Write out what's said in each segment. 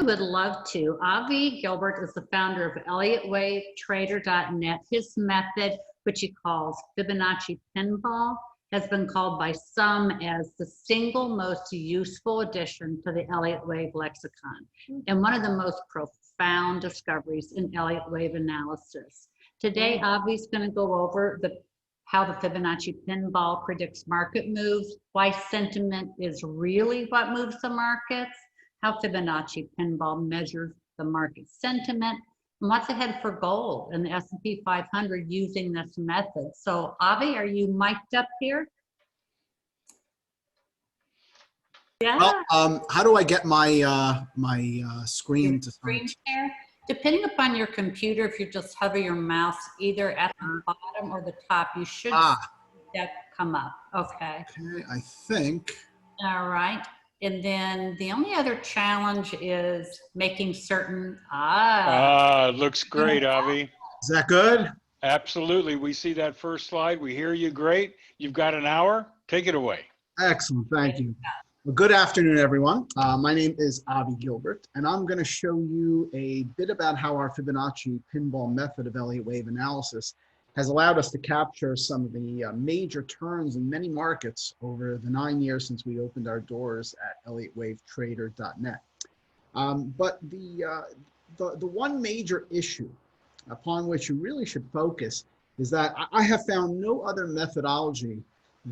would love to. Avi Gilburt is the founder of ElliotWaveTrader.net. His method, which he calls Fibonacci Pinball, has been called by some as the single most useful addition to the Elliott Wave lexicon, and one of the most profound discoveries in Elliott Wave analysis. Today, Avi's going to go over how the Fibonacci Pinball predicts market moves, why sentiment is really what moves the markets, how Fibonacci Pinball measures the market sentiment, and what's ahead for gold and the S&P 500 using this method. So Avi, are you mic'd up here? Yeah. Well, how do I get my screen to screen share? Depending upon your computer, if you just hover your mouse either at the bottom or the top, you should see that come up. Okay. Okay, I think. All right. And then the only other challenge is making certain, looks great, Avi. Is that good? Absolutely. We see that first slide. We hear you great. You've got an hour. Take it away. Excellent. Thank you. Well, good afternoon, everyone. My name is Avi Gilbert, and I'm going to show you a bit about how our Fibonacci Pinball method of Elliott Wave analysis has allowed us to capture some of the major turns in many markets over the 9 years since we opened our doors at ElliotWaveTrader.net. But the one major issue upon which you really should focus is that I have found no other methodology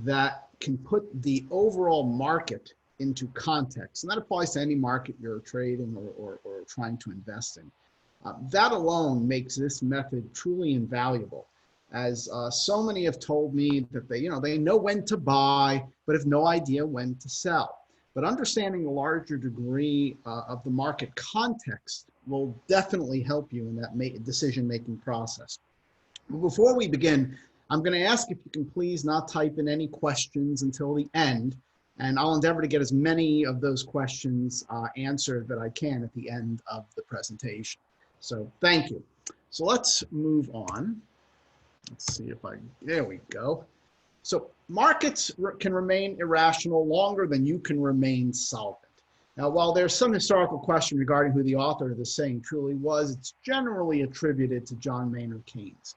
that can put the overall market into context. And that applies to any market you're trading or trying to invest in. That alone makes this method truly invaluable, as so many have told me that they know when to buy, but have no idea when to sell. But understanding the larger degree of the market context will definitely help you in that decision-making process. Before we begin, I'm going to ask if you can please not type in any questions until the end, and I'll endeavor to get as many of those questions answered that I can at the end of the presentation. So thank you. So let's move on. Let's see if there we go. So markets can remain irrational longer than you can remain solvent. Now, while there's some historical question regarding who the author of this saying truly was, it's generally attributed to John Maynard Keynes.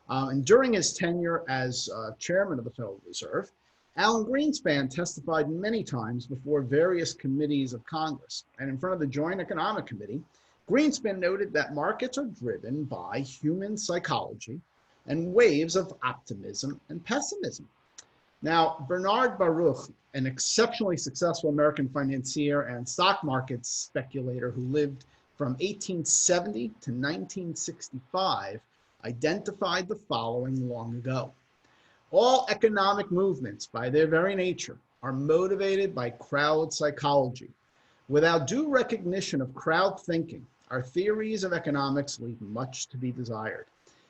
And during his tenure as chairman of the Federal Reserve, Alan Greenspan testified many times before various committees of Congress. And in front of the Joint Economic Committee, Greenspan noted that markets are driven by human psychology and waves of optimism and pessimism. Now, Bernard Baruch, an exceptionally successful American financier and stock market speculator who lived from 1870 to 1965, identified the following long ago. All economic movements, by their very nature, are motivated by crowd psychology. Without due recognition of crowd thinking, our theories of economics leave much to be desired.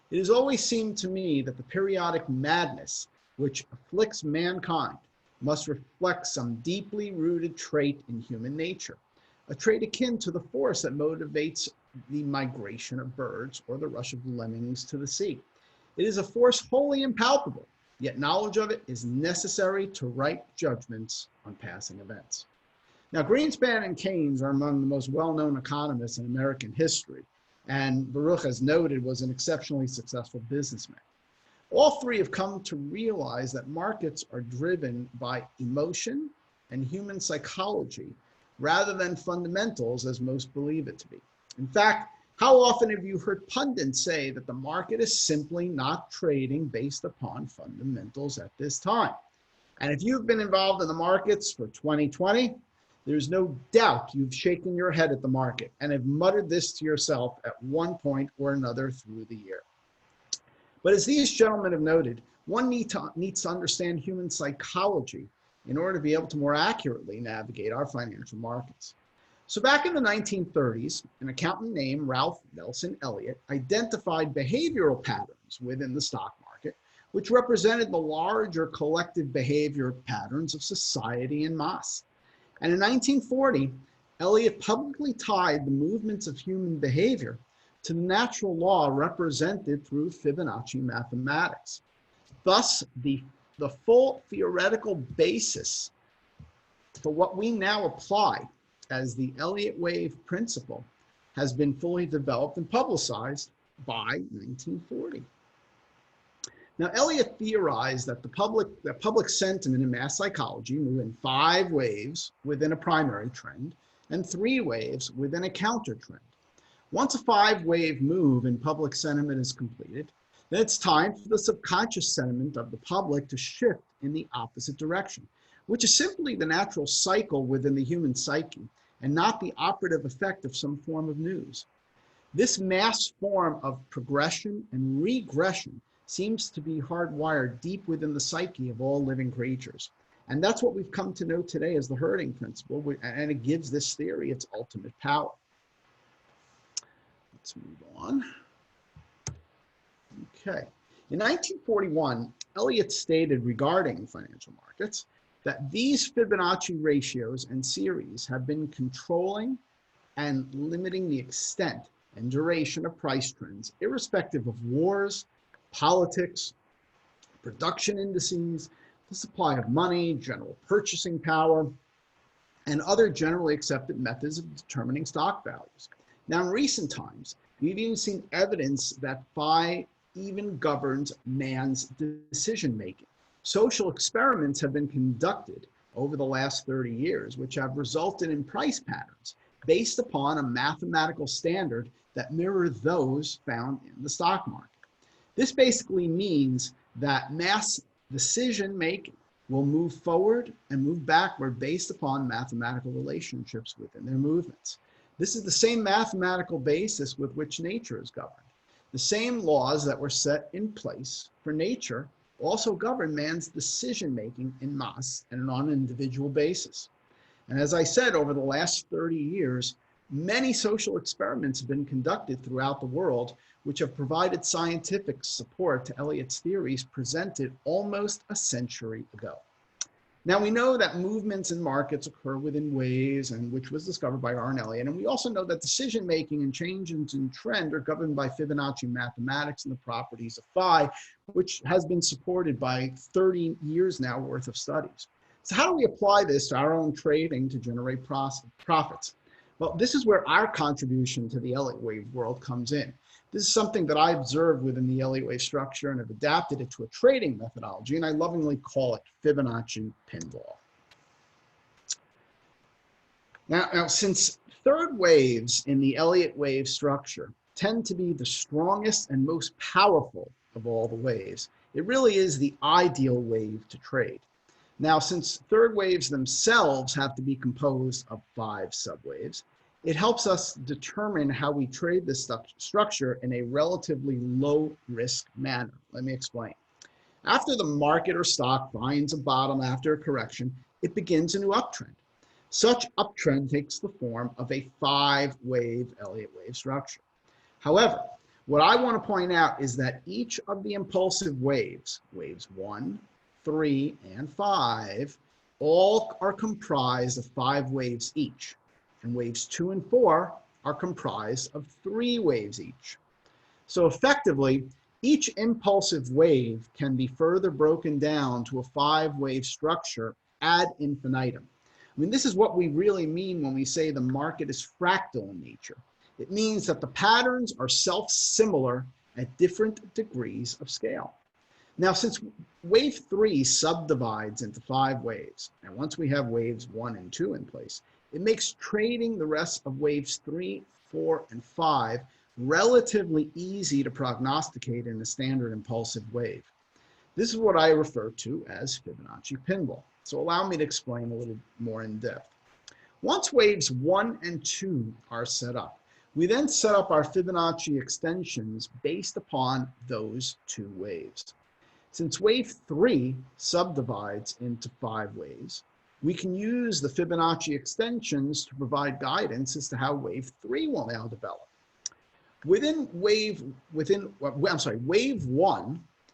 It has always seemed to me that the periodic madness which afflicts mankind must reflect some deeply rooted trait in human nature, a trait akin to the force that motivates the migration of birds or the rush of lemmings to the sea. It is a force wholly impalpable, yet knowledge of it is necessary to right judgments on passing events. Now, Greenspan and Keynes are among the most well-known economists in American history, and Baruch, as noted, was an exceptionally successful businessman. All three have come to realize that markets are driven by emotion and human psychology rather than fundamentals as most believe it to be. In fact, how often have you heard pundits say that the market is simply not trading based upon fundamentals at this time? And if you've been involved in the markets for 2020, there's no doubt you've shaken your head at the market and have muttered this to yourself at one point or another through the year. But as these gentlemen have noted, one needs to understand human psychology in order to be able to more accurately navigate our financial markets. So back in the 1930s, an accountant named Ralph Nelson Elliot identified behavioral patterns within the stock market, which represented the larger collective behavior patterns of society en masse. And in 1940, Elliot publicly tied the movements of human behavior to the natural law represented through Fibonacci mathematics. Thus, the full theoretical basis for what we now apply as the Elliott wave principle has been fully developed and publicized by 1940. Now, Elliot theorized that the public sentiment in mass psychology move in 5 waves within a primary trend and 3 waves within a counter trend. Once a 5-wave move in public sentiment is completed, then it's time for the subconscious sentiment of the public to shift in the opposite direction, which is simply the natural cycle within the human psyche and not the operative effect of some form of news. This mass form of progression and regression seems to be hardwired deep within the psyche of all living creatures. And that's what we've come to know today as the herding principle, and it gives this theory its ultimate power. Let's move on. Okay. In 1941, Elliot stated regarding financial markets that these Fibonacci ratios and series have been controlling and limiting the extent and duration of price trends, irrespective of wars, politics, production indices, the supply of money, general purchasing power, and other generally accepted methods of determining stock values. Now, in recent times, we've even seen evidence that phi even governs man's decision-making. Social experiments have been conducted over the last 30 years, which have resulted in price patterns based upon a mathematical standard that mirror those found in the stock market. This basically means that mass decision-making will move forward and move backward based upon mathematical relationships within their movements. This is the same mathematical basis with which nature is governed. The same laws that were set in place for nature also govern man's decision-making in mass and on an individual basis. And as I said, over the last 30 years, many social experiments have been conducted throughout the world, which have provided scientific support to Elliot's theories presented almost a century ago. Now, we know that movements in markets occur within waves, and which was discovered by R. and Elliot. And we also know that decision-making and changes in trend are governed by Fibonacci mathematics and the properties of phi, which has been supported by 30 years now worth of studies. So how do we apply this to our own trading to generate profits? Well, this is where our contribution to the Elliott wave world comes in. This is something that I observed within the Elliott wave structure and have adapted it to a trading methodology, and I lovingly call it Fibonacci Pinball. Now, since third waves in the Elliott wave structure tend to be the strongest and most powerful of all the waves, it really is the ideal wave to trade. Now, since third waves themselves have to be composed of 5 subwaves, it helps us determine how we trade this structure in a relatively low risk manner. Let me explain. After the market or stock finds a bottom after a correction, it begins a new uptrend. Such uptrend takes the form of a 5-wave Elliott wave structure. However, what I want to point out is that each of the impulsive waves, waves 1, 3, and 5, all are comprised of 5 waves each. And waves 2 and 4 are comprised of 3 waves each. So effectively, each impulsive wave can be further broken down to a 5-wave structure ad infinitum. I mean, this is what we really mean when we say the market is fractal in nature. It means that the patterns are self-similar at different degrees of scale. Now, since wave 3 subdivides into 5 waves, and once we have waves 1 and 2 in place, it makes trading the rest of waves 3, 4, and 5 relatively easy to prognosticate in a standard impulsive wave. This is what I refer to as Fibonacci Pinball. So allow me to explain a little more in depth. Once waves 1 and 2 are set up, we then set up our Fibonacci extensions based upon those 2 waves. Since wave 3 subdivides into 5 waves, we can use the Fibonacci extensions to provide guidance as to how wave 3 will now develop. Wave 1,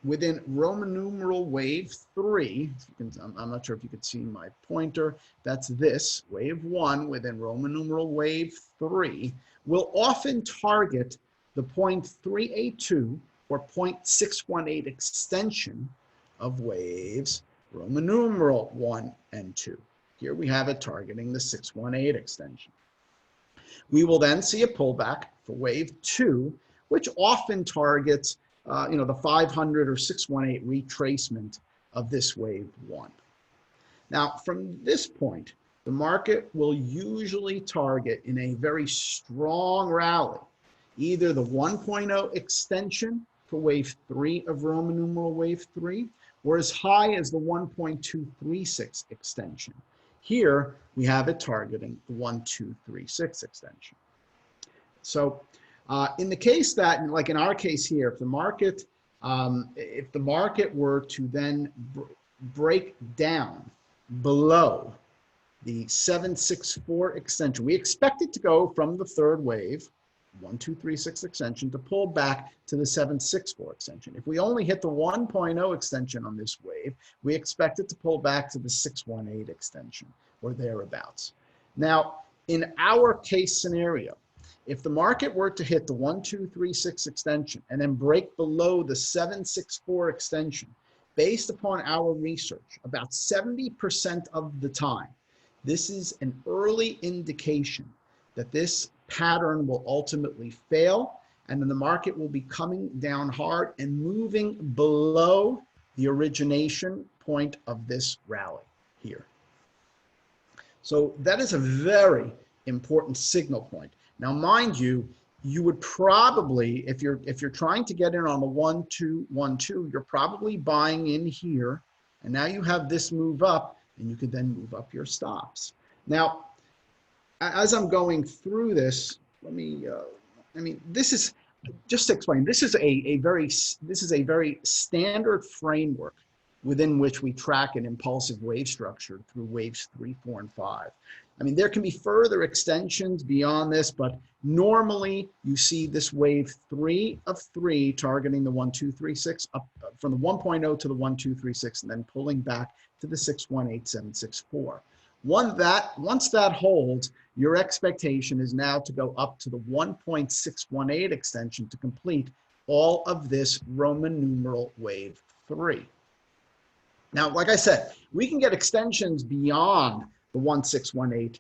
within Roman numeral wave 3, I'm not sure if you could see my pointer, that's this, wave 1 within Roman numeral wave 3, will often target the 0.382 or 0.618 extension of waves Roman numeral 1 and 2. Here we have it targeting the 618 extension. We will then see a pullback for wave 2, which often targets the 500 or 618 retracement of this wave 1. Now, from this point, the market will usually target in a very strong rally, either the 1.0 extension for wave 3 of Roman numeral wave 3, or as high as the 1.236 extension. Here, we have it targeting the 1.236 extension. So in the case that, like in our case here, if the market were to then break down below the 764 extension, we expect it to go from the third wave, 1.236 extension, to pull back to the 764 extension. If we only hit the 1.0 extension on this wave, we expect it to pull back to the 618 extension or thereabouts. Now, in our case scenario, if the market were to hit the 1.236 extension and then break below the 764 extension, based upon our research, about 70% of the time, this is an early indication that this pattern will ultimately fail, and then the market will be coming down hard and moving below the origination point of this rally here. So that is a very important signal point. Now, mind you, you would probably, if you're trying to get in on the 1.212, you're probably buying in here, and now you have this move up, and you could then move up your stops. Now, as I'm going through this, this is, just to explain, this is a very standard framework within which we track an impulsive wave structure through waves 3, 4, and 5. I mean, there can be further extensions beyond this, but normally you see this wave 3 of 3 targeting the 1.236 up from the 1.0 to the 1.236 and then pulling back to the 618.764. Once that holds, your expectation is now to go up to the 1.618 extension to complete all of this Roman numeral wave 3. Now, like I said, we can get extensions beyond the 1.618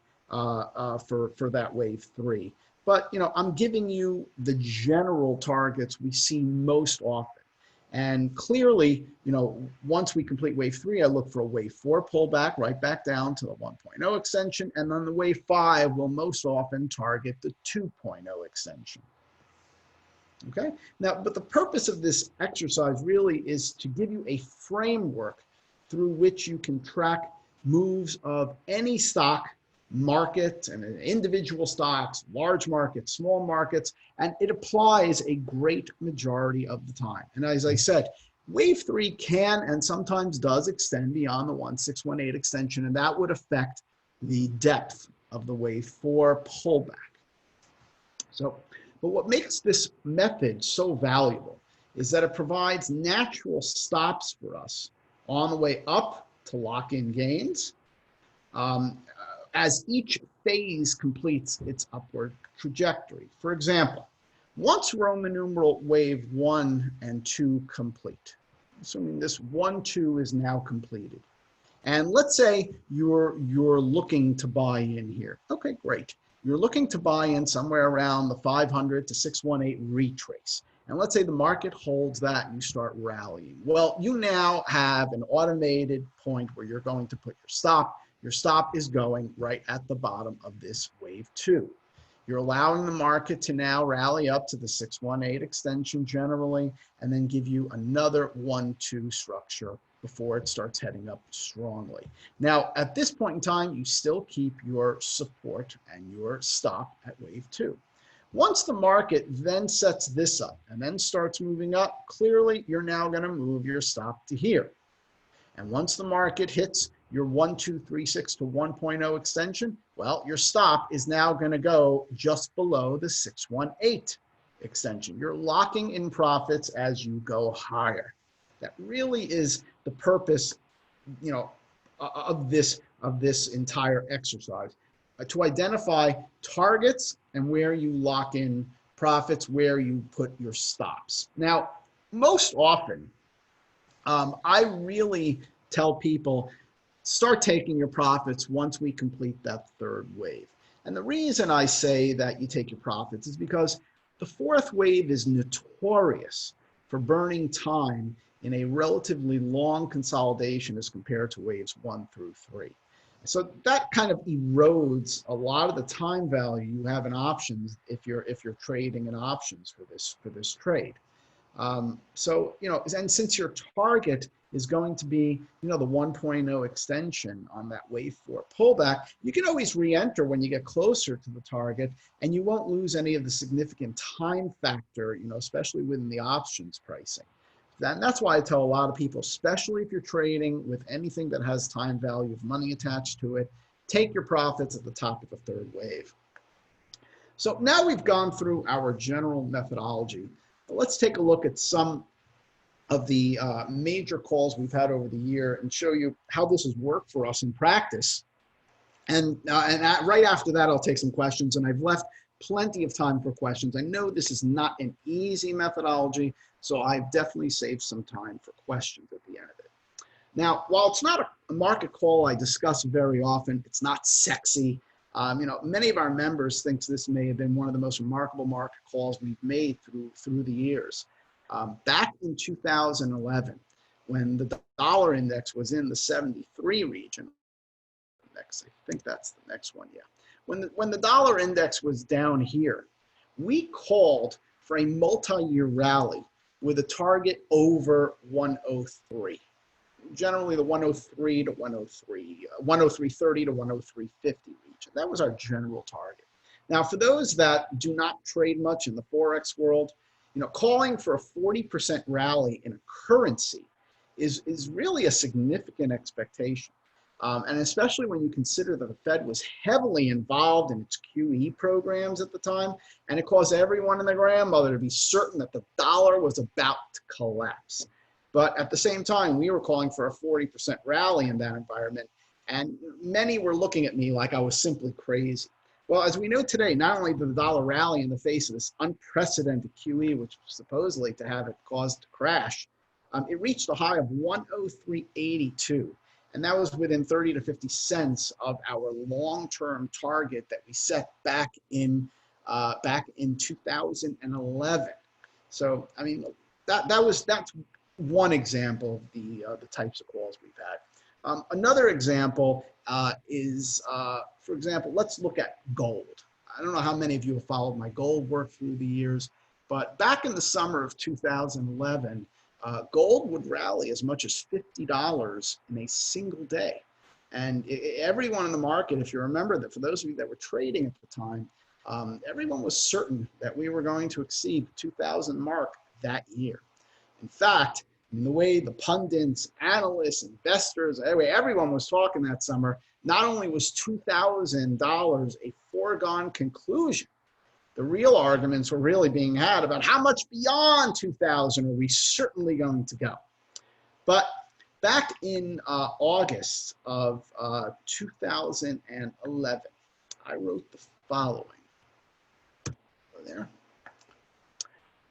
for that wave 3. But, I'm giving you the general targets we see most often. And clearly, once we complete wave 3, I look for a wave 4 pullback right back down to the 1.0 extension. And then the wave 5 will most often target the 2.0 extension. Okay? Now, but the purpose of this exercise really is to give you a framework through which you can track moves of any stock, market, and individual stocks, large markets, small markets, and it applies a great majority of the time. And as I said, wave 3 can and sometimes does extend beyond the 1.618 extension, and that would affect the depth of the wave 4 pullback. So, but what makes this method so valuable is that it provides natural stops for us on the way up to lock in gains as each phase completes its upward trajectory. For example, once Roman numeral wave 1 and 2 complete, assuming this 1-2 is now completed, and let's say you're looking to buy in here. Okay, great. You're looking to buy in somewhere around the 500 to 618 retrace. And let's say the market holds that and you start rallying. Well, you now have an automated point where you're going to put your stop. Your stop is going right at the bottom of this wave 2. You're allowing the market to now rally up to the 618 extension generally, and then give you another 1-2 structure before it starts heading up strongly. Now, at this point in time, you still keep your support and your stop at wave 2. Once the market then sets this up and then starts moving up, clearly you're now going to move your stop to here. And once the market hits your 1.236 to 1.0 extension, well, your stop is now going to go just below the 618 extension. You're locking in profits as you go higher. That really is the purpose, of this entire exercise. To identify targets and where you lock in profits, where you put your stops. Now, most often, I really tell people, start taking your profits once we complete that third wave. And the reason I say that you take your profits is because the fourth wave is notorious for burning time in a relatively long consolidation as compared to waves 1 through 3. So that kind of erodes a lot of the time value you have in options if you're trading in options for this trade. So, and since your target is going to be, the 1.0 extension on that wave 4 pullback, you can always re-enter when you get closer to the target, and you won't lose any of the significant time factor, especially within the options pricing. That's why I tell a lot of people, especially if you're trading with anything that has time value of money attached to it, take your profits at the top of the third wave. So now we've gone through our general methodology. Let's take a look at some of the major calls we've had over the year and show you how this has worked for us in practice. And right after that, I'll take some questions, and I've left plenty of time for questions. I know this is not an easy methodology, so I've definitely saved some time for questions at the end of it. Now, while it's not a market call I discuss very often, it's not sexy. Many of our members think this may have been one of the most remarkable market calls we've made through the years. Back in 2011, when the dollar index was in the 73 region, I think that's the next one, yeah. When the dollar index was down here, we called for a multi-year rally with a target over 103. Generally the 103 to 103, 103.30 to 103.50 region. That was our general target. Now, for those that do not trade much in the Forex world, calling for a 40% rally in a currency is really a significant expectation. And especially when you consider that the Fed was heavily involved in its QE programs at the time, and it caused everyone and their grandmother to be certain that the dollar was about to collapse. But at the same time, we were calling for a 40% rally in that environment, and many were looking at me like I was simply crazy. Well, as we know today, not only did the dollar rally in the face of this unprecedented QE, which was supposedly to have it caused to crash, it reached a high of 103.82. And that was within 30 to 50 cents of our long-term target that we set back in 2011. So, I mean, that's one example of the types of calls we've had. Another example is, for example, let's look at gold. I don't know how many of you have followed my gold work through the years, but back in the summer of 2011, gold would rally as much as $50 in a single day. And everyone in the market, if you remember that, for those of you that were trading at the time, everyone was certain that we were going to exceed the 2,000 mark that year. In fact, in the way the pundits, analysts, investors, everyone was talking that summer, not only was $2,000 a foregone conclusion, the real arguments were really being had about how much beyond 2,000 are we certainly going to go. But back in August of 2011, I wrote the following. Over there.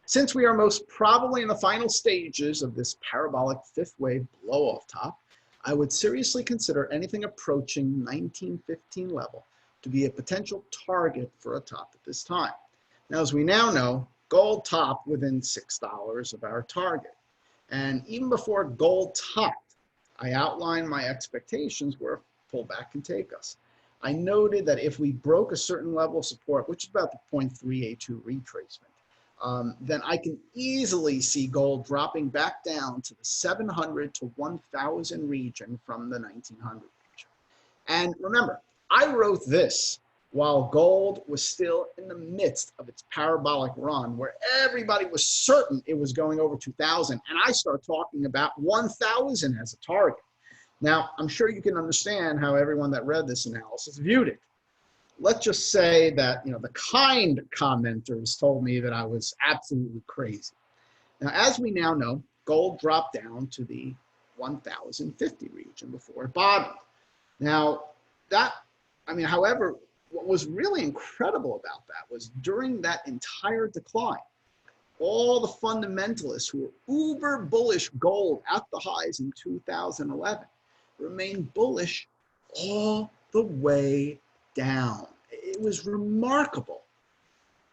Since we are most probably in the final stages of this parabolic fifth wave blow-off top, I would seriously consider anything approaching 1915 level to be a potential target for a top at this time. Now, as we now know, gold topped within $6 of our target. And even before gold topped, I outlined my expectations where a pullback can take us. I noted that if we broke a certain level of support, which is about the 0.382 retracement, then I can easily see gold dropping back down to the 700 to 1,000 region from the 1900 region. And remember, I wrote this while gold was still in the midst of its parabolic run, where everybody was certain it was going over 2,000, and I start talking about 1,000 as a target. Now, I'm sure you can understand how everyone that read this analysis viewed it. Let's just say that, the kind commenters told me that I was absolutely crazy. Now, as we now know, gold dropped down to the 1,050 region before it bottomed. Now, however, what was really incredible about that was during that entire decline, all the fundamentalists who were uber bullish gold at the highs in 2011 remained bullish all the way down. it was remarkable,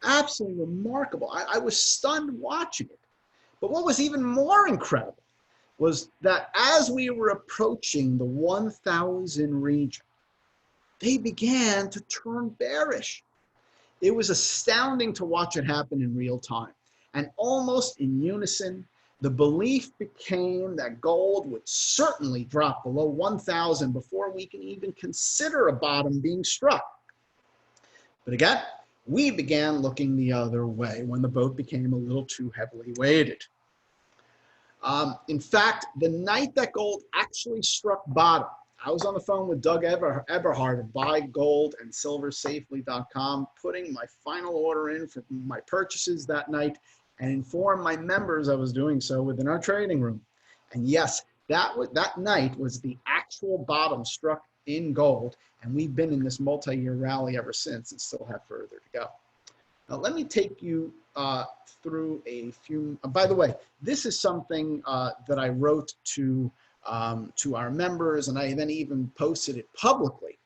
absolutely remarkable. I was stunned watching it. But what was even more incredible was that as we were approaching the 1,000 region, they began to turn bearish. It was astounding to watch it happen in real time. And almost in unison, the belief became that gold would certainly drop below 1,000 before we can even consider a bottom being struck. But again, we began looking the other way when the boat became a little too heavily weighted. In fact, the night that gold actually struck bottom, I was on the phone with Doug Eberhard of buygoldandsilversafely.com, putting my final order in for my purchases that night and informed my members I was doing so within our trading room. And yes, that night was the actual bottom struck in gold, and we've been in this multi-year rally ever since and still have further to go. Now, let me take you through a few, by the way, this is something that I wrote to our members, and I then even posted it publicly,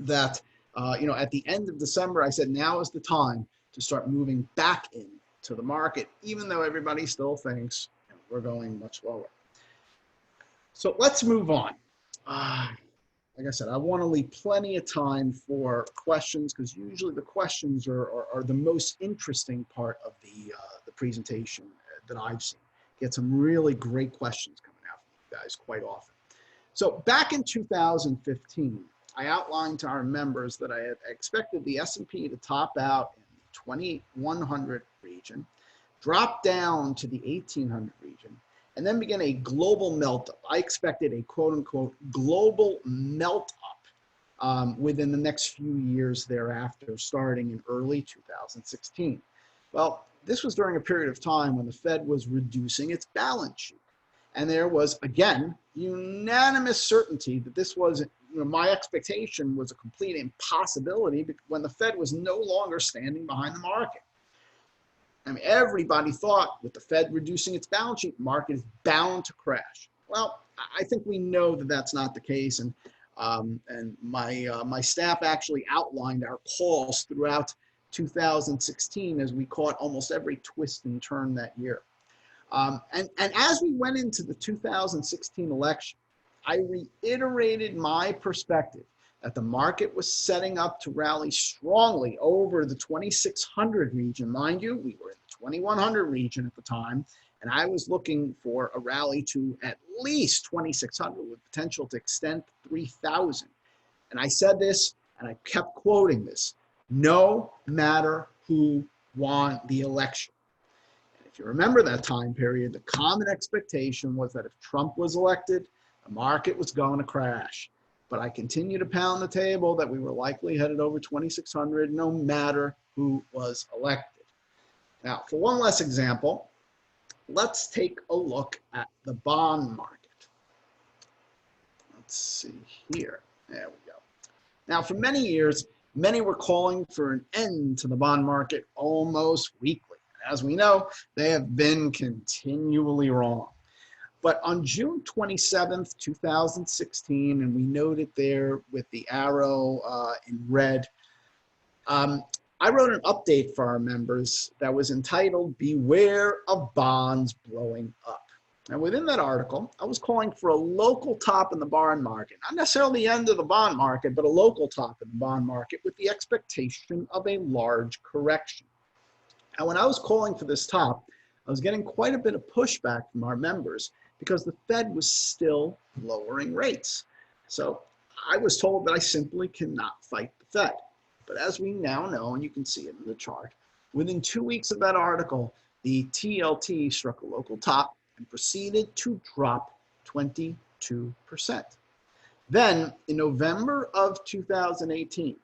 that, at the end of December, I said, now is the time to start moving back into the market, even though everybody still thinks we're going much lower. So let's move on. Like I said, I want to leave plenty of time for questions, because usually the questions are the most interesting part of the presentation that I've seen. Get some really great questions coming out from you guys quite often. So back in 2015, I outlined to our members that I had expected the S&P to top out in the 2100 region, drop down to the 1800 region, and then begin a global melt-up. I expected a quote-unquote global melt-up within the next few years thereafter, starting in early 2016. Well, this was during a period of time when the Fed was reducing its balance sheet. And there was, again, unanimous certainty that this was, my expectation was a complete impossibility when the Fed was no longer standing behind the market. I mean, everybody thought with the Fed reducing its balance sheet, market is bound to crash. Well, I think we know that that's not the case, and my staff actually outlined our calls throughout 2016 as we caught almost every twist and turn that year. And as we went into the 2016 election, I reiterated my perspective that the market was setting up to rally strongly over the 2600 region. Mind you, we were in the 2100 region at the time, and I was looking for a rally to at least 2600 with potential to extend to 3000. And I said this, and I kept quoting this, no matter who won the election. And if you remember that time period, the common expectation was that if Trump was elected, the market was going to crash. But I continue to pound the table that we were likely headed over 2600 no matter who was elected. Now, for one less example, let's take a look at the bond market. Let's see here. There we go. Now, for many years, many were calling for an end to the bond market almost weekly. As we know, they have been continually wrong. But on June 27th, 2016, and we note it there with the arrow in red, I wrote an update for our members that was entitled, Beware of Bonds Blowing Up. And within that article, I was calling for a local top in the bond market, not necessarily the end of the bond market, but a local top in the bond market with the expectation of a large correction. And when I was calling for this top, I was getting quite a bit of pushback from our members because the Fed was still lowering rates. So I was told that I simply cannot fight the Fed. But as we now know, and you can see it in the chart, within 2 weeks of that article, the TLT struck a local top and proceeded to drop 22%. Then in November of 2018,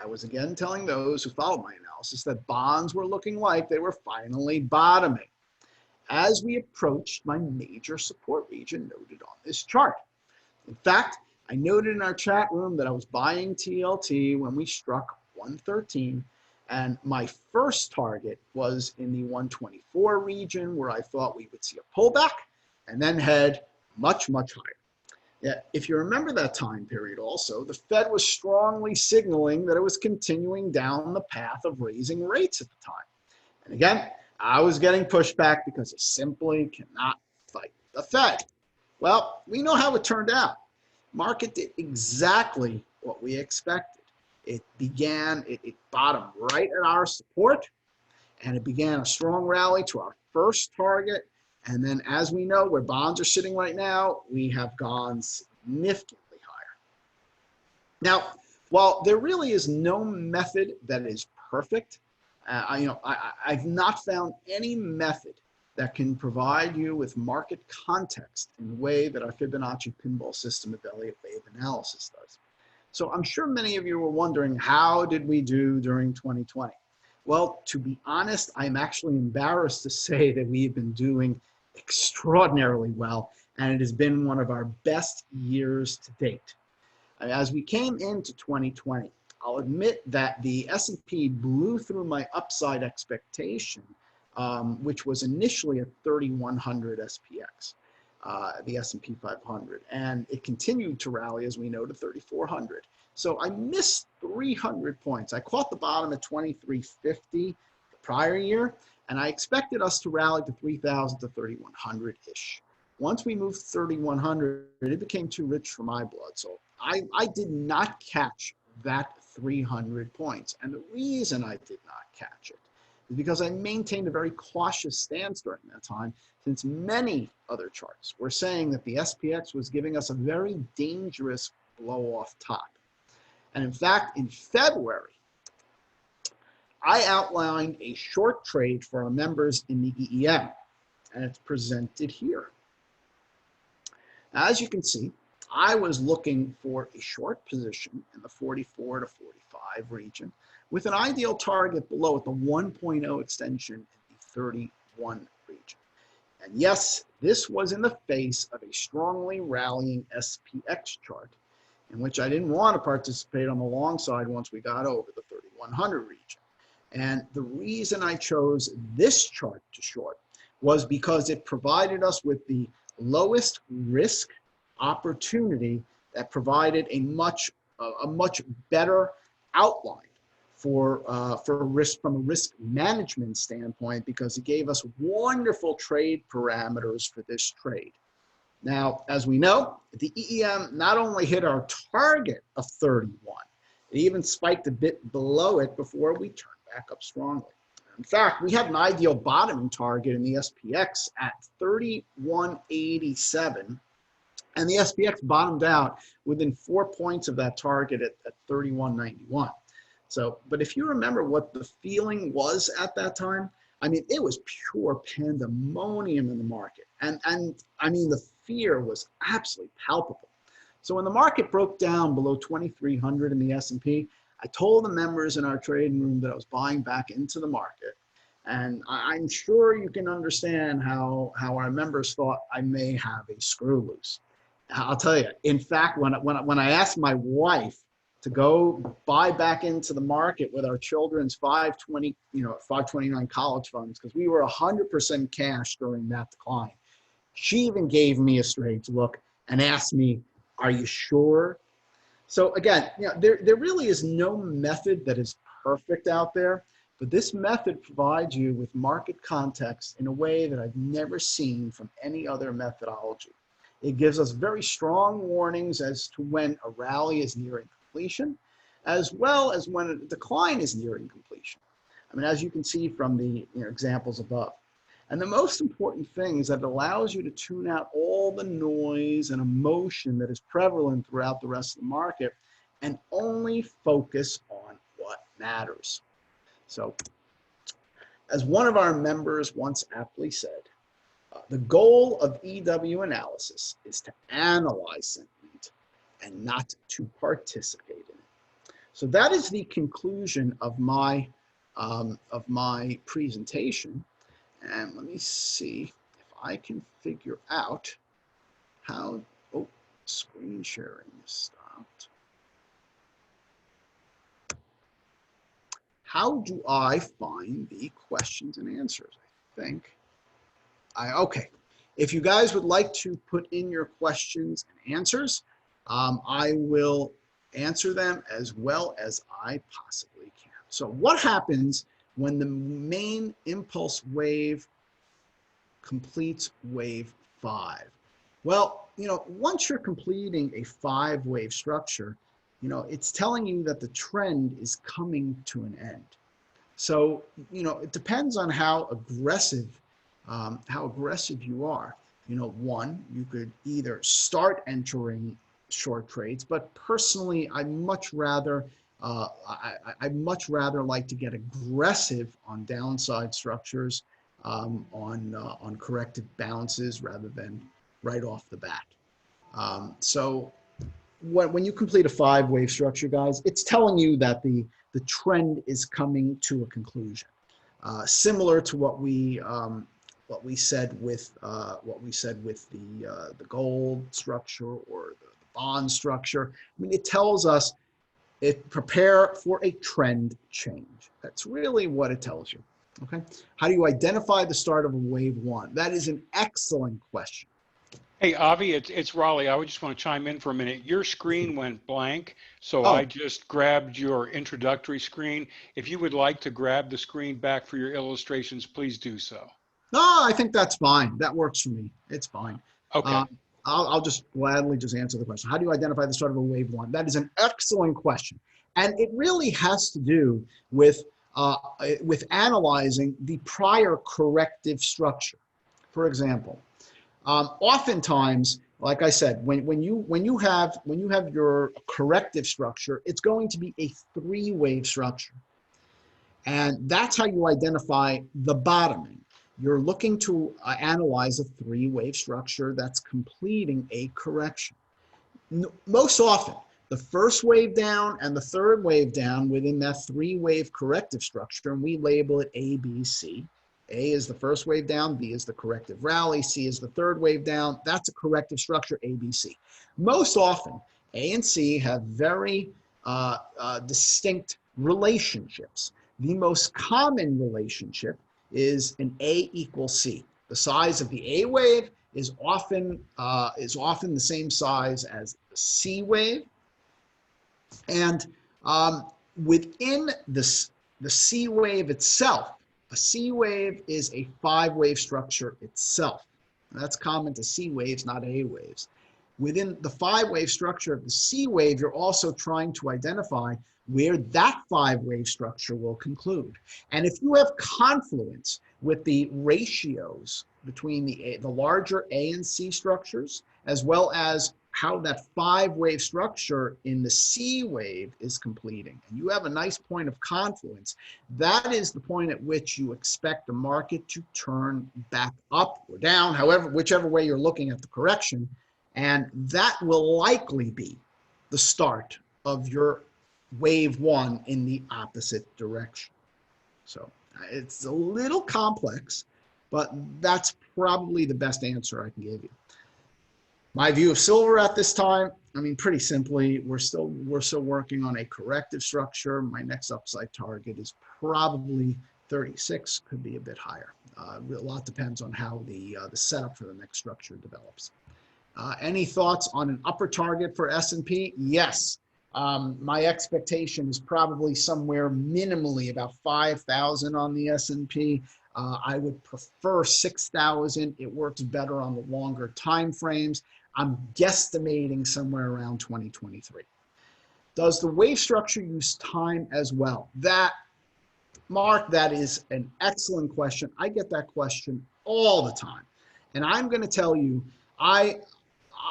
I was again telling those who followed my analysis that bonds were looking like they were finally bottoming as we approached my major support region noted on this chart. In fact, I noted in our chat room that I was buying TLT when we struck 113, and my first target was in the 124 region where I thought we would see a pullback and then head much, much higher. If you remember that time period also, the Fed was strongly signaling that it was continuing down the path of raising rates at the time. And again, I was getting pushback because you simply cannot fight the Fed. Well, we know how it turned out. Market did exactly what we expected. It bottomed right at our support, and it began a strong rally to our first target. And then, as we know, where bonds are sitting right now, we have gone significantly higher. Now, while there really is no method that is perfect, I've not found any method that can provide you with market context in the way that our Fibonacci pinball system of Elliott wave analysis does. So I'm sure many of you were wondering, how did we do during 2020? Well, to be honest, I'm actually embarrassed to say that we have been doing extraordinarily well, and it has been one of our best years to date. As we came into 2020, I'll admit that the S&P blew through my upside expectation, which was initially at 3,100 SPX, the S&P 500, and it continued to rally, as we know, to 3,400. So I missed 300 points. I caught the bottom at 2,350 the prior year, and I expected us to rally to 3,000 to 3,100-ish. Once we moved 3,100, it became too rich for my blood. So I did not catch that 300 points. And the reason I did not catch it is because I maintained a very cautious stance during that time, since many other charts were saying that the SPX was giving us a very dangerous blow-off top. And in fact, in February, I outlined a short trade for our members in the EEM, and it's presented here. As you can see, I was looking for a short position in the 44 to 45 region with an ideal target below at the 1.0 extension in the 31 region. And yes, this was in the face of a strongly rallying SPX chart, in which I didn't want to participate on the long side once we got over the 3,100 region. And the reason I chose this chart to short was because it provided us with the lowest risk opportunity that provided a much better outline for risk from a risk management standpoint, because it gave us wonderful trade parameters for this trade. Now, as we know, the EEM not only hit our target of 31, it even spiked a bit below it before we turned back up strongly. In fact, we had an ideal bottoming target in the SPX at 3187, and the SPX bottomed out within 4 points of that target at 3191. So, but if you remember what the feeling was at that time, I mean, it was pure pandemonium in the market. And I mean, the fear was absolutely palpable. So when the market broke down below 2,300 in the S&P, I told the members in our trading room that I was buying back into the market. And I'm sure you can understand how our members thought I may have a screw loose. I'll tell you, in fact, when I asked my wife to go buy back into the market with our children's 529 college funds, because we were 100% cash during that decline, she even gave me a straight look and asked me, "Are you sure?" So again, there really is no method that is perfect out there, but this method provides you with market context in a way that I've never seen from any other methodology. It gives us very strong warnings as to when a rally is nearing completion, as well as when a decline is nearing completion. I mean, as you can see from the examples above. And the most important thing is that it allows you to tune out all the noise and emotion that is prevalent throughout the rest of the market and only focus on what matters. So, as one of our members once aptly said, the goal of EW analysis is to analyze sentiment and not to participate in it. So that is the conclusion of my presentation. And let me see if I can figure out how, screen sharing is stopped. How do I find the questions and answers? I think, okay. If you guys would like to put in your questions and answers, I will answer them as well as I possibly can. So what happens when the main impulse wave completes wave 5? Well, once you're completing a 5-wave structure, it's telling you that the trend is coming to an end. So, it depends on how aggressive you are. One, you could either start entering short trades, but personally, I much rather like to get aggressive on downside structures, on corrective bounces rather than right off the bat. So when you complete a 5-wave structure, guys, it's telling you that the trend is coming to a conclusion, similar to what we said with the gold structure or the bond structure. I mean, it tells us prepare for a trend change. That's really what it tells you. Okay. How do you identify the start of a wave 1? That is an excellent question. Hey, Avi, it's Raleigh. I would just want to chime in for a minute. Your screen went blank, so Oh. I just grabbed your introductory screen. If you would like to grab the screen back for your illustrations, please do so. No, I think that's fine. That works for me. It's fine. Okay. I'll just gladly just answer the question. How do you identify the start of a wave 1? That is an excellent question. And it really has to do with analyzing the prior corrective structure. For example, oftentimes, like I said, when you have your corrective structure, it's going to be a 3-wave structure. And that's how you identify the bottoming. You're looking to analyze a 3-wave structure that's completing a correction. Most often, the first wave down and the third wave down within that 3-wave corrective structure, and we label it A, B, C. A is the first wave down, B is the corrective rally, C is the third wave down. That's a corrective structure, A, B, C. Most often, A and C have very distinct relationships. The most common relationship is an A equals C. The size of the A wave is often the same size as the C wave. And within the C wave itself, a C wave is a 5-wave structure itself. And that's common to C waves, not A waves. Within the 5-wave structure of the C wave, you're also trying to identify where that 5-wave structure will conclude. And if you have confluence with the ratios between the larger A and C structures, as well as how that 5-wave structure in the C wave is completing, and you have a nice point of confluence, that is the point at which you expect the market to turn back up or down, whichever way you're looking at the correction. And that will likely be the start of your wave 1 in the opposite direction. So it's a little complex, but that's probably the best answer I can give you. My view of silver at this time, I mean, pretty simply, we're still working on a corrective structure. My next upside target is probably 36, could be a bit higher. A lot depends on how the setup for the next structure develops. Any thoughts on an upper target for S&P? Yes. My expectation is probably somewhere minimally about 5,000 on the S&P. I would prefer 6,000. It works better on the longer time frames. I'm guesstimating somewhere around 2023. Does the wave structure use time as well? Mark, that is an excellent question. I get that question all the time. And I'm going to tell you, I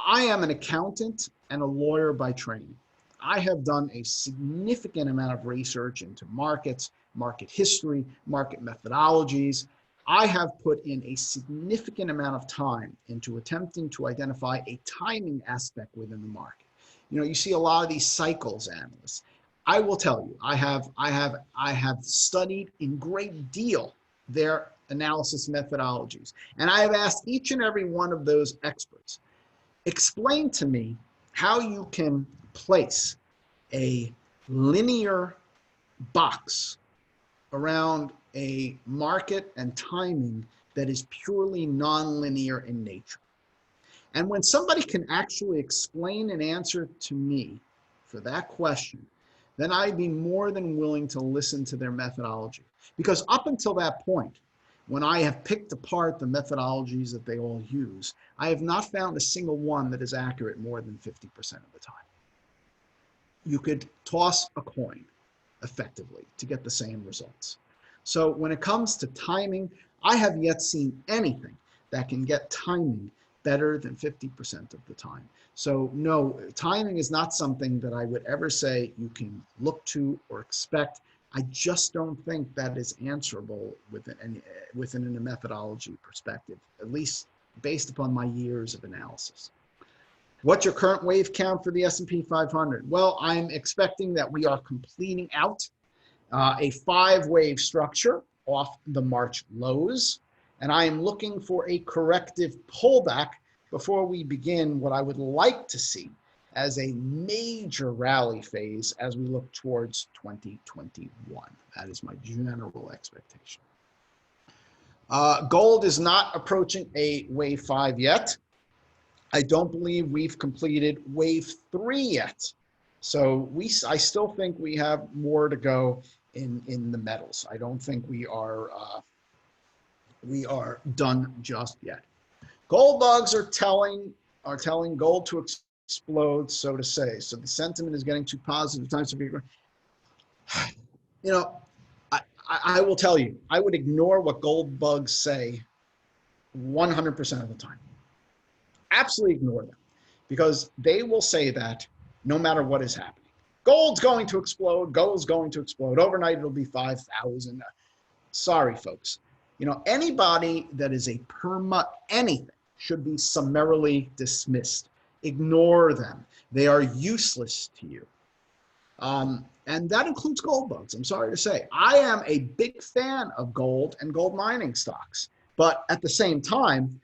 am an accountant and a lawyer by training. I have done a significant amount of research into markets, market history, market methodologies. I have put in a significant amount of time into attempting to identify a timing aspect within the market. You see a lot of these cycles analysts. I will tell you, I have studied in great deal their analysis methodologies. And I have asked each and every one of those experts, explain to me how you can place a linear box around a market and timing that is purely nonlinear in nature. And when somebody can actually explain an answer to me for that question, then I'd be more than willing to listen to their methodology. Because up until that point, when I have picked apart the methodologies that they all use, I have not found a single one that is accurate more than 50% of the time. You could toss a coin effectively to get the same results. So when it comes to timing, I have yet seen anything that can get timing better than 50% of the time. So no, timing is not something that I would ever say you can look to or expect. I just don't think that is answerable within a methodology perspective, at least based upon my years of analysis. What's your current wave count for the S&P 500? Well, I'm expecting that we are completing out a 5-wave structure off the March lows, and I am looking for a corrective pullback before we begin what I would like to see as a major rally phase as we look towards 2021. That is my general expectation. Gold is not approaching a wave 5 yet. I don't believe we've completed wave 3 yet. So I still think we have more to go in the metals. I don't think we are done just yet. Gold bugs are telling gold to explode, so to say. So the sentiment is getting too positive. Times to be, you know, I will tell you, I would ignore what gold bugs say 100% of the time. Absolutely ignore them, because they will say that no matter what is happening. Gold's going to explode. Gold's going to explode. Overnight, it'll be 5,000. Sorry, folks. You know, anybody that is a perma anything should be summarily dismissed. Ignore them. They are useless to you. And that includes gold bugs, I'm sorry to say. I am a big fan of gold and gold mining stocks. But at the same time,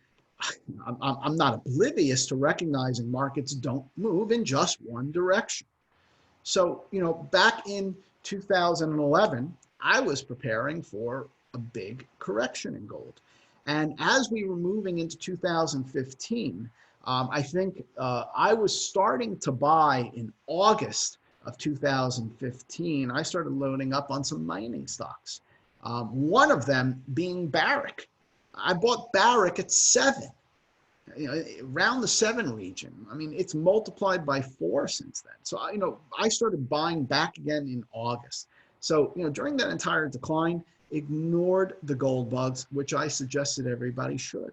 I'm not oblivious to recognizing markets don't move in just one direction. So, you know, back in 2011, I was preparing for a big correction in gold. And as we were moving into 2015, I think I was starting to buy in August of 2015. I started loading up on some mining stocks. One of them being Barrick. I bought Barrick at 7, you know, around the 7 region. I mean, it's multiplied by 4 since then. So, you know, I started buying back again in August. So, you know, during that entire decline, ignored the gold bugs, which I suggested everybody should.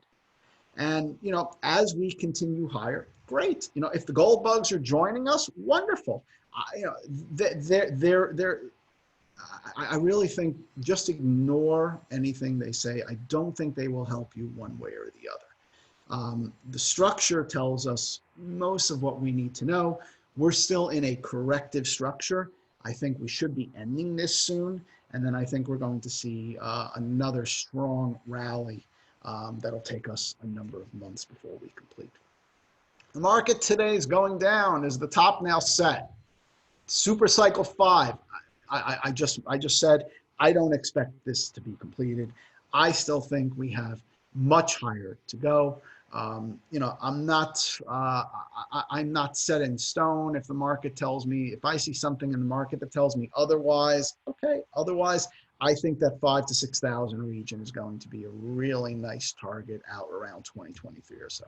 And, you know, as we continue higher, great. You know, if the gold bugs are joining us, wonderful. You know, I really think just ignore anything they say. I don't think they will help you one way or the other. The structure tells us most of what we need to know. We're still in a corrective structure. I think we should be ending this soon. And then I think we're going to see another strong rally that'll take us a number of months before we complete. The market today is going down. Is the top now set? Super cycle 5. I just said I don't expect this to be completed. I still think we have much higher to go. You know, I'm not set in stone. If the market tells me, if I see something in the market that tells me otherwise, okay. Otherwise, I think that 5,000 to 6,000 region is going to be a really nice target out around 2023 or so.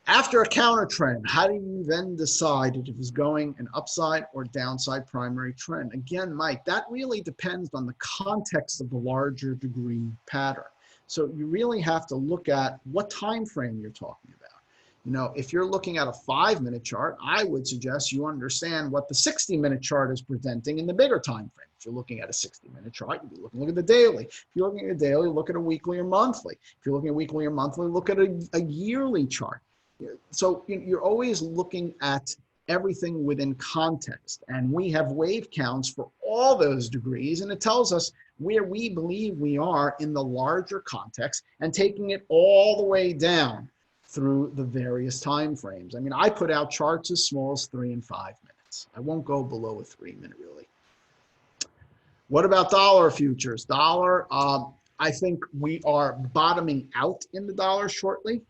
After a counter trend, how do you then decide if it's going an upside or downside primary trend? Again, Mike, that really depends on the context of the larger degree pattern. So you really have to look at what time frame you're talking about. You know, if you're looking at a 5-minute chart, I would suggest you understand what the 60-minute chart is presenting in the bigger time frame. If you're looking at a 60-minute chart, you'd be look at the daily. If you're looking at a daily, look at a weekly or monthly. If you're looking at weekly or monthly, look at a yearly chart. So you're always looking at everything within context. And we have wave counts for all those degrees, and it tells us where we believe we are in the larger context and taking it all the way down through the various time frames. I mean, I put out charts as small as 3 and 5 minutes. I won't go below a 3-minute really. What about dollar futures? Dollar, I think we are bottoming out in the dollar shortly.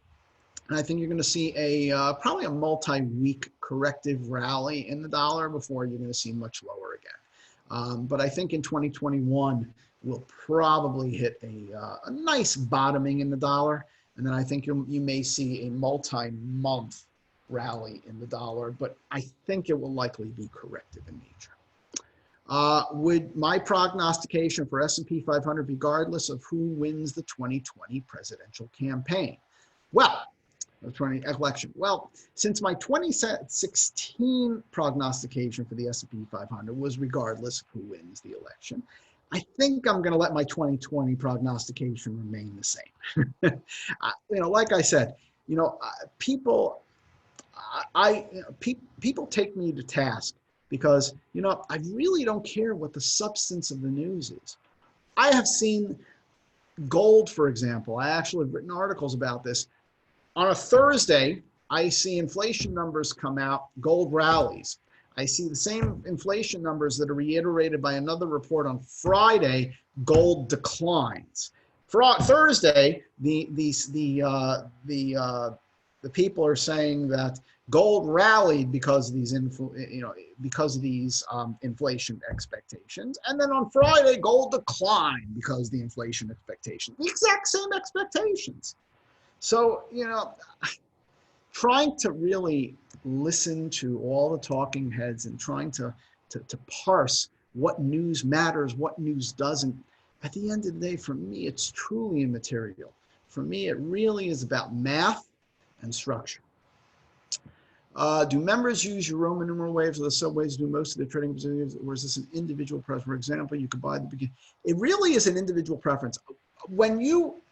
And I think you're going to see a probably a multi-week corrective rally in the dollar before you're going to see much lower again. But I think in 2021, we'll probably hit a nice bottoming in the dollar. And then I think you may see a multi-month rally in the dollar, but I think it will likely be corrective in nature. Would my prognostication for S&P 500 regardless of who wins the 2020 presidential campaign? Well, the 20 election. Well, since my 2016 prognostication for the S&P 500 was regardless of who wins the election, I think I'm going to let my 2020 prognostication remain the same. Like I said, people, people take me to task because, I really don't care what the substance of the news is. I have seen gold, for example. I actually have written articles about this. On a Thursday, I see inflation numbers come out, gold rallies. I see the same inflation numbers that are reiterated by another report on Friday, gold declines. For Thursday, the people are saying that gold rallied because of these inflation expectations, and then on Friday, gold declined because of the inflation expectations. The exact same expectations. So, trying to really listen to all the talking heads and trying to parse what news matters, what news doesn't, at the end of the day, for me, it's truly immaterial. For me, it really is about math and structure. Do members use your Roman numeral waves or the subways do most of the trading, or is this an individual preference? For example, you could buy the beginning. It really is an individual preference. When you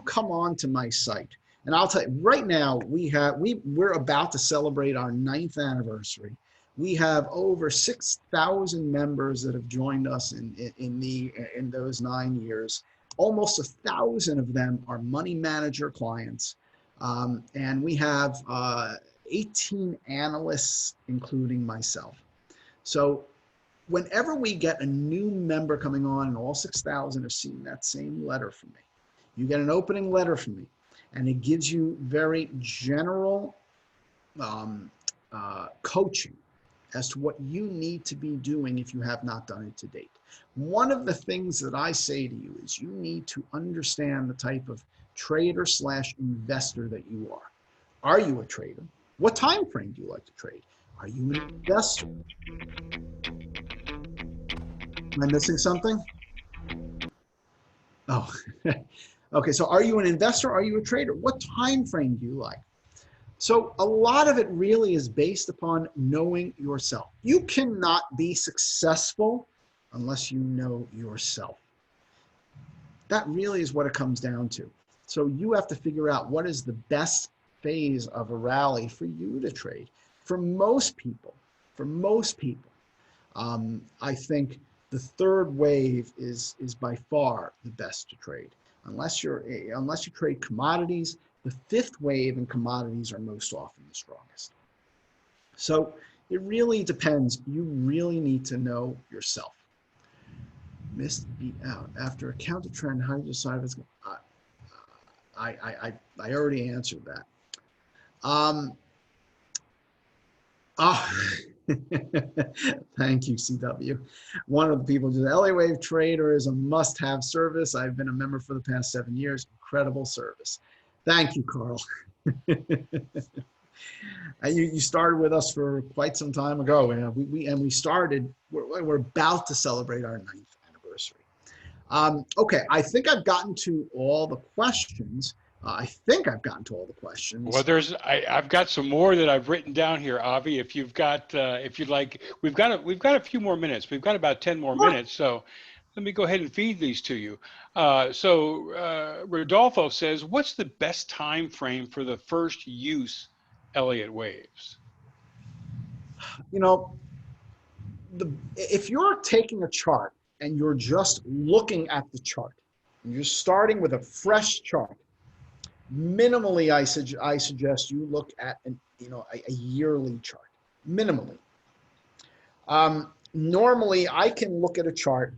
come on to my site, and I'll tell you right now, we're about to celebrate our 9th anniversary. We have over 6,000 members that have joined us in those 9 years. Almost 1,000 of them are money manager clients, and we have 18 analysts, including myself. So whenever we get a new member coming on, and all 6,000 have seen that same letter from me, you get an opening letter from me, and it gives you very general coaching as to what you need to be doing if you have not done it to date. One of the things that I say to you is you need to understand the type of trader / investor that you are. Are you a trader? What time frame do you like to trade? Are you an investor? Am I missing something? Oh, okay. So are you an investor? Are you a trader? What time frame do you like? So a lot of it really is based upon knowing yourself. You cannot be successful unless you know yourself. That really is what it comes down to. So you have to figure out what is the best phase of a rally for you to trade. For most people, I think the third wave is by far the best to trade. Unless you trade commodities, the fifth wave in commodities are most often the strongest. So it really depends. You really need to know yourself. Missed beat out after a counter trend. How do you decide if it's going? I already answered that. Thank you, CW. One of the people says, Elliot Wave Trader is a must-have service. I've been a member for the past 7 years. Incredible service. Thank you, Carl. You started with us for quite some time ago, and we started. We're about to celebrate our 9th anniversary. Okay, I think I've gotten to all the questions. Well, I've got some more that I've written down here, Avi. If you've got, if you'd like, we've got a few more minutes. We've got about 10 more minutes. So let me go ahead and feed these to you. Rodolfo says, what's the best time frame for the first use Elliott waves? If you're taking a chart and you're just looking at the chart, and you're starting with a fresh chart, minimally, I suggest you look at a yearly chart. Minimally. Normally, I can look at a chart,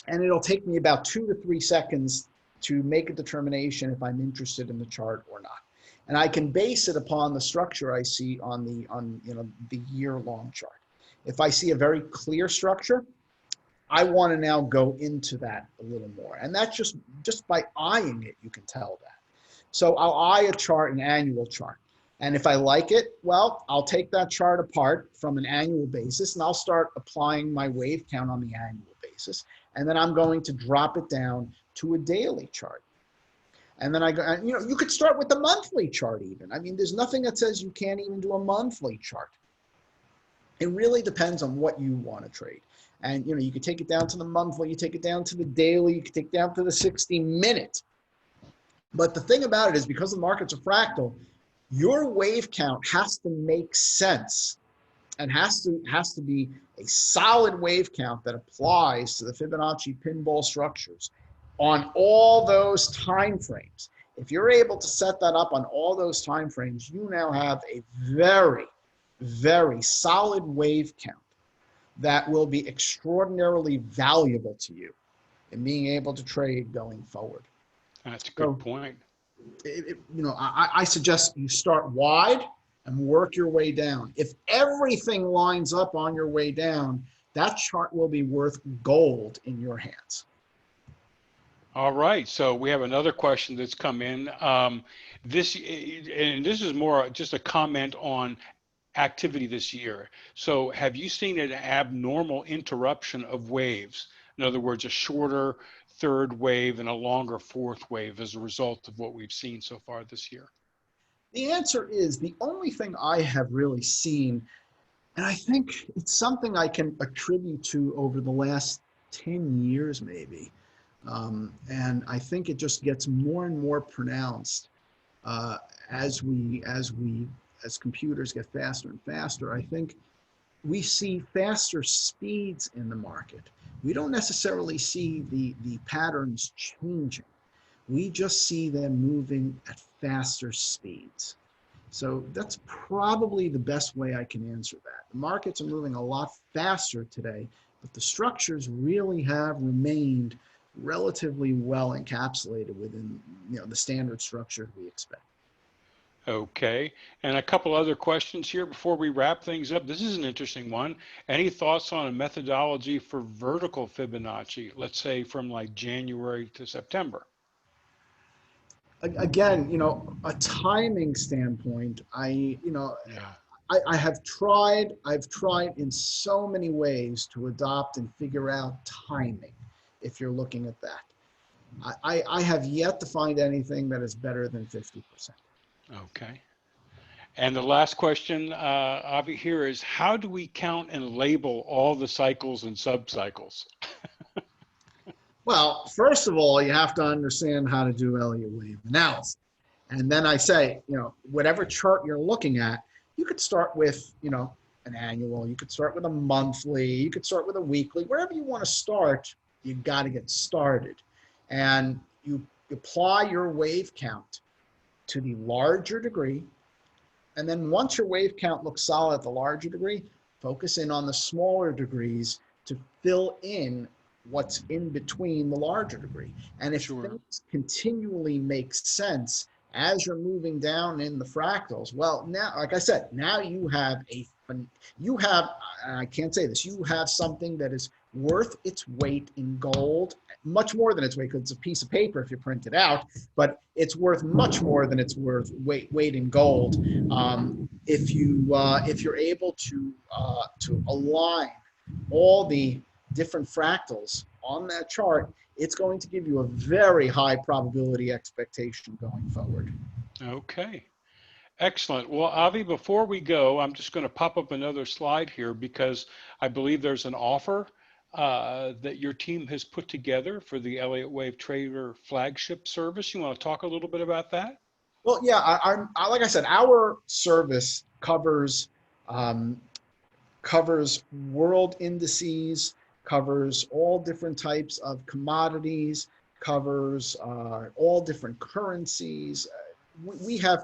and it'll take me about 2 to 3 seconds to make a determination if I'm interested in the chart or not. And I can base it upon the structure I see on the year-long chart. If I see a very clear structure, I want to now go into that a little more. And that's just by eyeing it, you can tell that. So I'll eye a chart, an annual chart. And if I like it, well, I'll take that chart apart from an annual basis and I'll start applying my wave count on the annual basis. And then I'm going to drop it down to a daily chart. And then I go, you could start with the monthly chart even. I mean, there's nothing that says you can't even do a monthly chart. It really depends on what you want to trade. And, you could take it down to the monthly, you take it down to the daily, you could take it down to the 60-minute. But the thing about it is, because the markets are fractal, your wave count has to make sense and has to be a solid wave count that applies to the Fibonacci pinball structures on all those time frames. If you're able to set that up on all those time frames, you now have a very, very solid wave count that will be extraordinarily valuable to you in being able to trade going forward. That's a good point. I suggest you start wide and work your way down. If everything lines up on your way down, that chart will be worth gold in your hands. All right, so we have another question that's come in. This is more just a comment on activity this year. So have you seen an abnormal interruption of waves? In other words, a shorter third wave and a longer fourth wave as a result of what we've seen so far this year? The answer is, the only thing I have really seen, and I think it's something I can attribute to over the last 10 years maybe, and I think it just gets more and more pronounced as computers get faster and faster. I think we see faster speeds in the market. We don't necessarily see the patterns changing. We just see them moving at faster speeds. So that's probably the best way I can answer that. The markets are moving a lot faster today, but the structures really have remained relatively well encapsulated within the standard structure we expect. Okay, and a couple other questions here before we wrap things up. This is an interesting one. Any thoughts on a methodology for vertical Fibonacci, let's say from like January to September? Again, a timing standpoint, I've tried in so many ways to adopt and figure out timing, if you're looking at that. I have yet to find anything that is better than 50%. Okay. And the last question, Avi, here is, how do we count and label all the cycles and subcycles? Well, first of all, you have to understand how to do Elliott wave analysis. And then I say, whatever chart you're looking at, you could start with, an annual, you could start with a monthly, you could start with a weekly, wherever you want to start, you got to get started. And you apply your wave count to the larger degree. And then once your wave count looks solid at the larger degree, focus in on the smaller degrees to fill in what's in between the larger degree. And if things continually make sense as you're moving down in the fractals, well, now, like I said, now you have I can't say this, you have something that is worth its weight in gold, much more than its weight, because it's a piece of paper if you print it out, but it's worth much more than it's worth weight in gold. If you're able to align all the different fractals on that chart, it's going to give you a very high probability expectation going forward. Okay. Excellent. Well, Avi, before we go, I'm just going to pop up another slide here because I believe there's an offer that your team has put together for the Elliott Wave Trader flagship service. You want to talk a little bit about that? Well, yeah, like I said, our service covers world indices, covers all different types of commodities, covers all different currencies. We have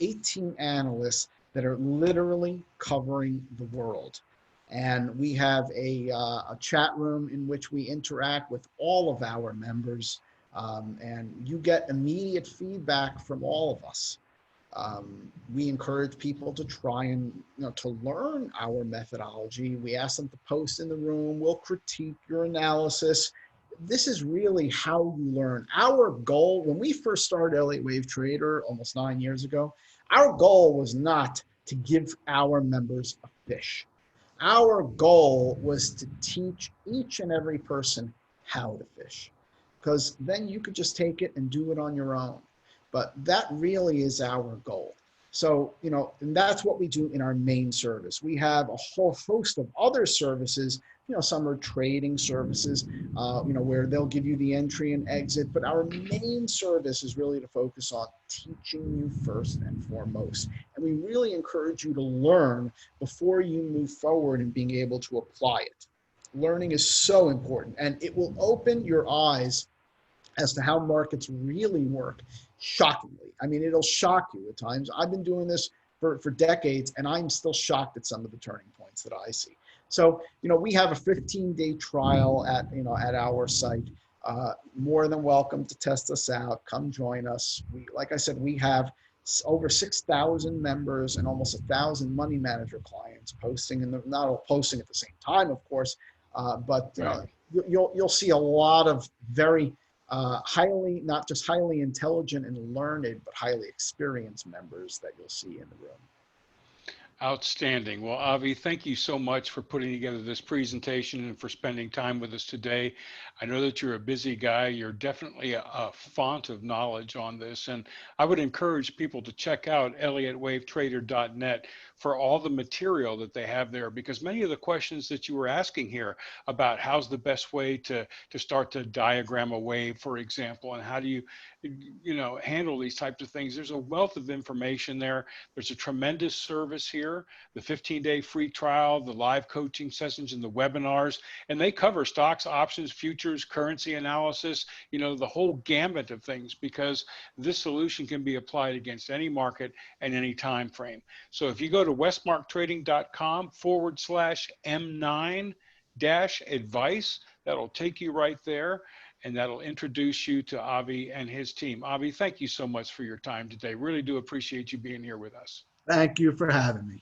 18 analysts that are literally covering the world. And we have a chat room in which we interact with all of our members And you get immediate feedback from all of us. We encourage people to try and, to learn our methodology. We ask them to post in the room. We'll critique your analysis. This is really how you learn. Our goal, when we first started Elliott Wave Trader almost 9 years ago, our goal was not to give our members a fish. Our goal was to teach each and every person how to fish, because then you could just take it and do it on your own. But that really is our goal. So, and that's what we do in our main service. We have a whole host of other services. Some are trading services, where they'll give you the entry and exit. But our main service is really to focus on teaching you first and foremost. And we really encourage you to learn before you move forward and being able to apply it. Learning is so important, and it will open your eyes as to how markets really work, shockingly. I mean, it'll shock you at times. I've been doing this for decades, and I'm still shocked at some of the turning points that I see. So, we have a 15-day trial at our site. More than welcome to test us out. Come join us. Like I said, we have over 6,000 members and almost 1,000 money manager clients posting, not all posting at the same time, of course, but Right. you'll see a lot of very not just highly intelligent and learned, but highly experienced members that you'll see in the room. Outstanding. Well, Avi, thank you so much for putting together this presentation and for spending time with us today. I know that you're a busy guy. You're definitely a font of knowledge on this. And I would encourage people to check out ElliotWaveTrader.net for all the material that they have there, because many of the questions that you were asking here about how's the best way to start to diagram a wave, for example, and how do you handle these types of things. There's a wealth of information there. There's a tremendous service here, the 15-day free trial, the live coaching sessions and the webinars, and they cover stocks, options, futures, currency analysis, the whole gamut of things, because this solution can be applied against any market and any time frame. So if you go to westmarktrading.com/M9-advice, that'll take you right there. And that'll introduce you to Avi and his team. Avi, thank you so much for your time today. Really do appreciate you being here with us. Thank you for having me.